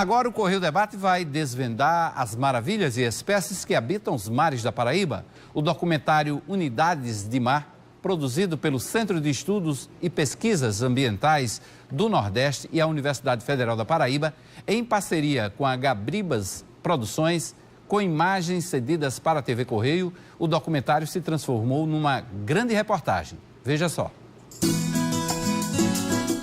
Agora o Correio Debate vai desvendar as maravilhas e espécies que habitam os mares da Paraíba. O documentário Unidades de Mar, produzido pelo Centro de Estudos e Pesquisas Ambientais do Nordeste e a Universidade Federal da Paraíba, em parceria com a Gabribas Produções, com imagens cedidas para a TV Correio, o documentário se transformou numa grande reportagem. Veja só.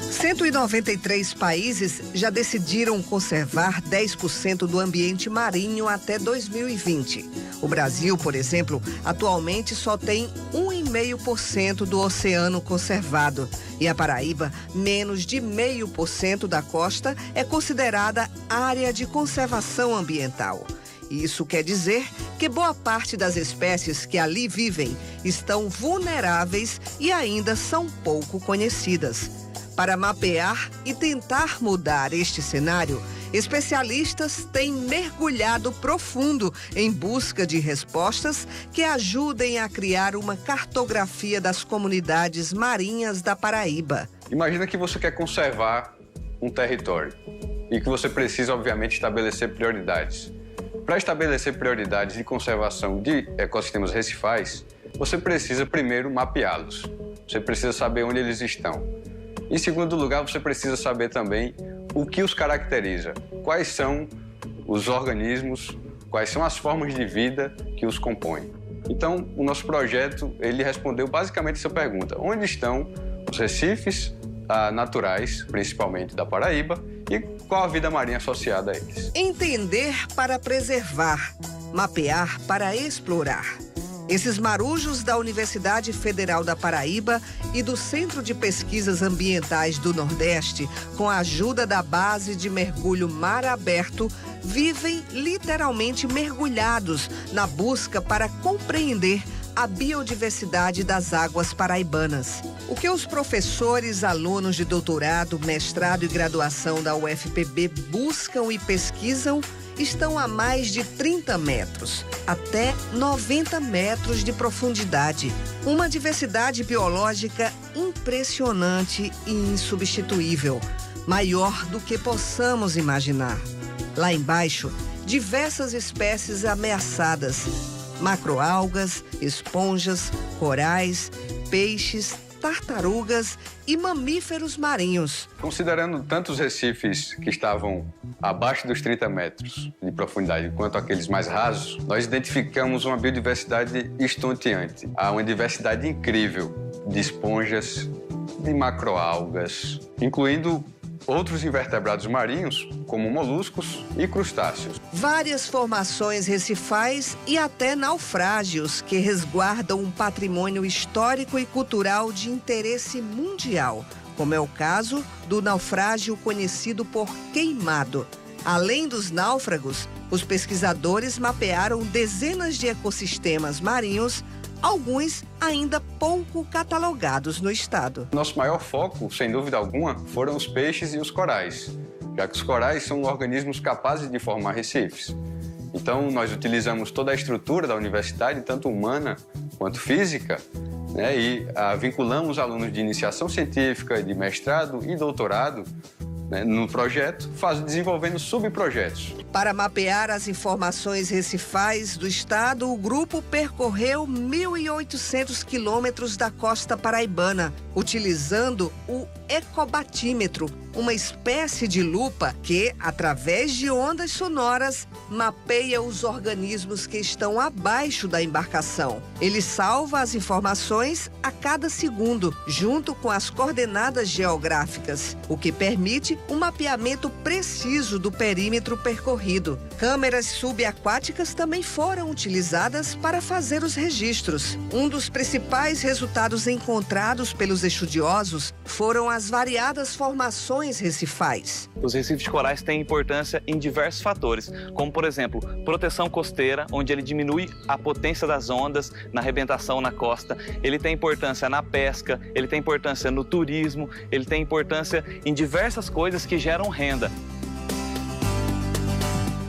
193 países já decidiram conservar 10% do ambiente marinho até 2020. O Brasil, por exemplo, atualmente só tem 1,5% do oceano conservado. E a Paraíba, menos de 0,5% da costa é considerada área de conservação ambiental. Isso quer dizer que boa parte das espécies que ali vivem estão vulneráveis e ainda são pouco conhecidas. Para mapear e tentar mudar este cenário, especialistas têm mergulhado profundo em busca de respostas que ajudem a criar uma cartografia das comunidades marinhas da Paraíba. Imagina que você quer conservar um território e que você precisa, obviamente, estabelecer prioridades. Para estabelecer prioridades de conservação de ecossistemas recifais, você precisa primeiro mapeá-los. Você precisa saber onde eles estão. Em segundo lugar, você precisa saber também o que os caracteriza, quais são os organismos, quais são as formas de vida que os compõem. Então, o nosso projeto, ele respondeu basicamente essa pergunta: onde estão os recifes naturais, principalmente da Paraíba, e qual a vida marinha associada a eles? Entender para preservar, mapear para explorar. Esses marujos da Universidade Federal da Paraíba e do Centro de Pesquisas Ambientais do Nordeste, com a ajuda da base de mergulho Mar Aberto, vivem literalmente mergulhados na busca para compreender a biodiversidade das águas paraibanas. O que os professores, alunos de doutorado, mestrado e graduação da UFPB buscam e pesquisam estão a mais de 30 metros, até 90 metros de profundidade. Uma diversidade biológica impressionante e insubstituível, maior do que possamos imaginar. Lá embaixo, diversas espécies ameaçadas: macroalgas, esponjas, corais, peixes, tartarugas e mamíferos marinhos. Considerando tanto os recifes que estavam abaixo dos 30 metros de profundidade quanto aqueles mais rasos, nós identificamos uma biodiversidade estonteante. Há uma diversidade incrível de esponjas, de macroalgas, incluindo outros invertebrados marinhos, como moluscos e crustáceos. Várias formações recifais e até naufrágios que resguardam um patrimônio histórico e cultural de interesse mundial, como é o caso do naufrágio conhecido por Queimado. Além dos náufragos, os pesquisadores mapearam dezenas de ecossistemas marinhos, alguns ainda pouco catalogados no estado. Nosso maior foco, sem dúvida alguma, foram os peixes e os corais, já que os corais são organismos capazes de formar recifes. Então, nós utilizamos toda a estrutura da universidade, tanto humana quanto física, e vinculamos alunos de iniciação científica, de mestrado e doutorado no projeto, desenvolvendo subprojetos. Para mapear as informações recifais do estado, o grupo percorreu 1.800 quilômetros da costa paraibana, utilizando o ecobatímetro, uma espécie de lupa que, através de ondas sonoras, mapeia os organismos que estão abaixo da embarcação. Ele salva as informações a cada segundo, junto com as coordenadas geográficas, o que permite um mapeamento preciso do perímetro percorrido. Câmeras subaquáticas também foram utilizadas para fazer os registros. Um dos principais resultados encontrados pelos estudiosos foram as variadas formações recifais. Os recifes corais têm importância em diversos fatores, como, por exemplo, proteção costeira, onde ele diminui a potência das ondas na arrebentação na costa. Ele tem importância na pesca, ele tem importância no turismo, ele tem importância em diversas coisas que geram renda.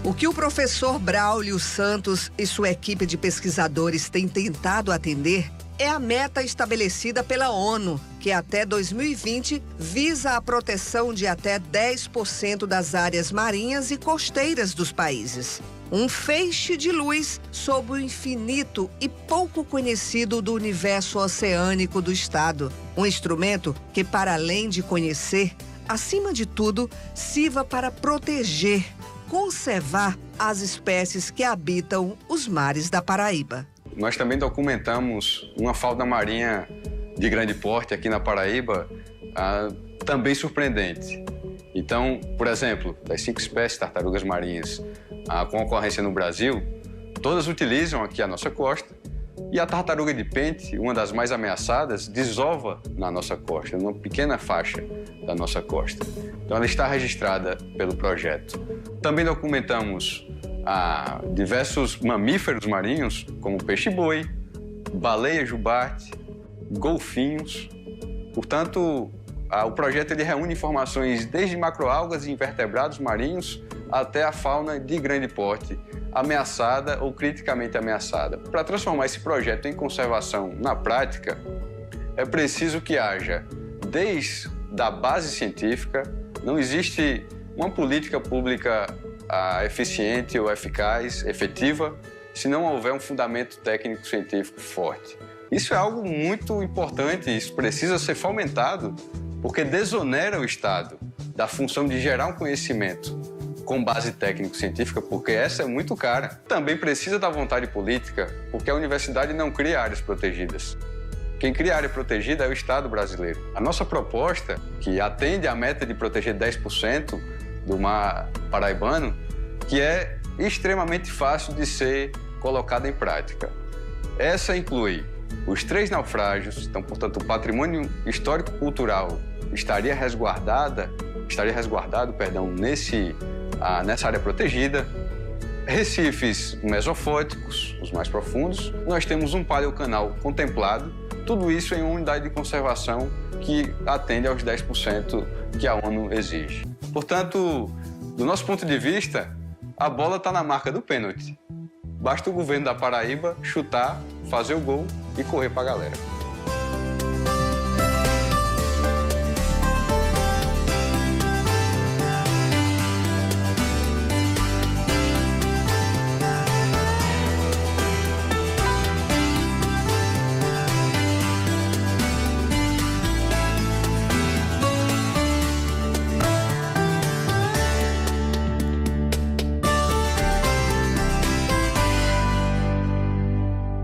O que o professor Braulio Santos e sua equipe de pesquisadores têm tentado atender é a meta estabelecida pela ONU que até 2020 visa a proteção de até 10% das áreas marinhas e costeiras dos países. Um feixe de luz sobre o infinito e pouco conhecido do universo oceânico do Estado. Um instrumento que, para além de conhecer, acima de tudo, sirva para proteger, conservar as espécies que habitam os mares da Paraíba. Nós também documentamos uma fauna marinha de grande porte aqui na Paraíba, também surpreendente. Então, por exemplo, das 5 espécies de tartarugas marinhas com ocorrência no Brasil, todas utilizam aqui a nossa costa. E a tartaruga de pente, uma das mais ameaçadas, desova na nossa costa, numa pequena faixa da nossa costa. Então, ela está registrada pelo projeto. Também documentamos diversos mamíferos marinhos, como peixe-boi, baleia jubarte, golfinhos. Portanto, o projeto ele reúne informações desde macroalgas e invertebrados marinhos até a fauna de grande porte, ameaçada ou criticamente ameaçada. Para transformar esse projeto em conservação na prática, é preciso que haja, desde a base científica, não existe uma política pública eficiente ou eficaz, efetiva, se não houver um fundamento técnico-científico forte. Isso é algo muito importante, isso precisa ser fomentado, porque desonera o Estado da função de gerar um conhecimento com base técnico-científica, porque essa é muito cara. Também precisa da vontade política, porque a universidade não cria áreas protegidas. Quem cria área protegida é o Estado brasileiro. A nossa proposta, que atende à meta de proteger 10% do mar paraibano, que é extremamente fácil de ser colocada em prática. Essa inclui os 3 naufrágios, então, portanto, o patrimônio histórico-cultural estaria resguardado, nessa área protegida, recifes mesofóticos, os mais profundos. Nós temos um paleocanal contemplado, tudo isso em uma unidade de conservação que atende aos 10% que a ONU exige. Portanto, do nosso ponto de vista, a bola está na marca do pênalti. Basta o governo da Paraíba chutar, fazer o gol e correr para a galera.